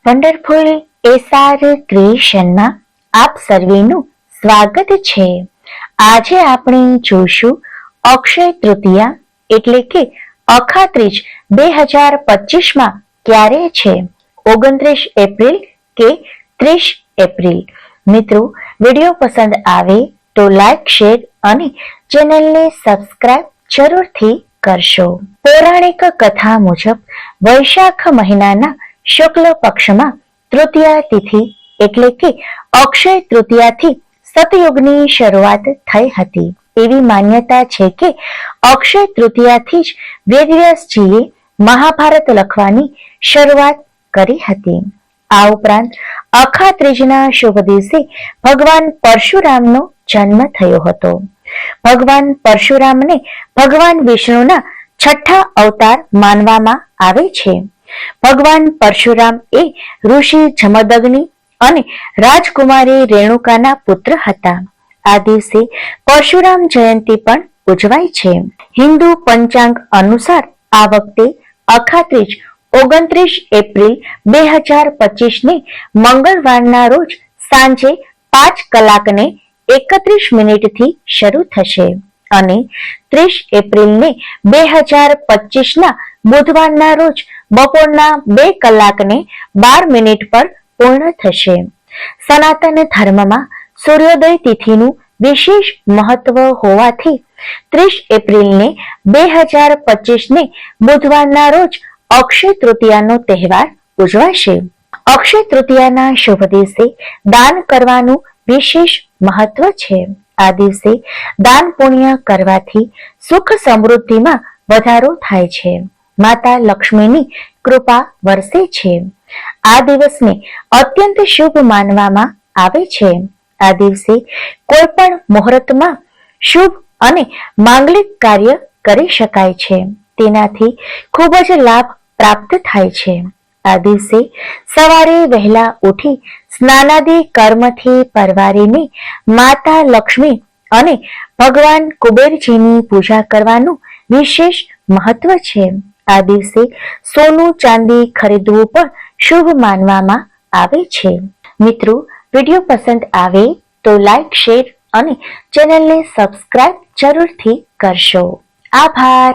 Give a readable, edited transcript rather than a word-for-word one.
Wonderful SR ક્રિએશનમાં આપ સર્વેનું સ્વાગત છે। આજે આપણે જોશું અક્ષય તૃતીયા એટલે કે અખાત્રીજ 2025માં ક્યારે છે, 29 એપ્રિલ કે 30 એપ્રિલ। મિત્રો, વિડીયો પસંદ આવે તો લાઈક, શેર અને ચેનલને સબસ્ક્રાઇબ જરૂરથી કરશો। પૌરાણિક કથા મુજબ વૈશાખ મહિનાના શુક્લ પક્ષમાં તૃતીયા તિથિ એટલે કે અક્ષય તૃતીયાથી સતયુગની શરૂઆત થઈ હતી। એવી માન્યતા છે કે અક્ષય તૃતીયાથી જ વેદવ્યાસજીએ મહાભારત લખવાની શરૂઆત કરી હતી। આ ઉપરાંત અખાત્રીજના શુભ દિવસે ભગવાન પરશુરામનો જન્મ થયો હતો। ભગવાન પરશુરામને ભગવાન વિષ્ણુના છઠ્ઠા અવતાર માનવામાં આવે છે। ભગવાન પરશુરામ એ ઋષિ જમદગ્નિ અને રાજકુમારી રેણુકાના પુત્ર હતા। આ દિવસે પરશુરામ જયંતિ પણ ઉજવાય છે। હિન્દુ પંચાંગ અનુસાર આ વખતે અખાત્રીજ 29 એપ્રિલ 2025 ને મંગળવારના રોજ સાંજે 5 કલાકને 31 મિનિટથી શરૂ થશે અને 30 એપ્રિલને 2025ના બુધવારના રોજ બપોરના 2 કલાકને 12 મિનિટ પર પૂર્ણ થશે। સનાતન ધર્મમાં સૂર્યોદય તિથિનું વિશેષ મહત્વ હોવાથી 30 એપ્રિલને 2025ને બુધવારના રોજ અક્ષય તૃતીયાનો તહેવાર ઉજવાશે। અક્ષય તૃતીયાના શુભ દિવસે દાન કરવાનું વિશેષ મહત્વ છે। આ દિવસે દાન પુણ્ય કરવાથી સુખ સમૃદ્ધિમાં વધારો થાય છે, માતા લક્ષ્મીની કૃપા વરસે છે। આ દિવસને અત્યંત શુભ માનવામાં આવે છે। આ દિવસે કોઈ પણ મુહૂર્તમાં શુભ અને માંગલિક કાર્ય કરી શકાય છે, તેનાથી ખૂબ જ લાભ પ્રાપ્ત થાય છે। આ દિવસે સવારે વહેલા ઉઠી સ્નાનાદિ કર્મથી પરવારીને માતા લક્ષ્મી અને ભગવાન કુબેરજીની પૂજા કરવાનું વિશેષ મહત્વ છે। આ દિવસે સોનું ચાંદી ખરીદવું પણ શુભ માનવામાં આવે છે। મિત્રો, વિડીયો પસંદ આવે તો લાઈક, શેર અને ચેનલને સબસ્ક્રાઇબ જરૂરથી કરશો। આભાર।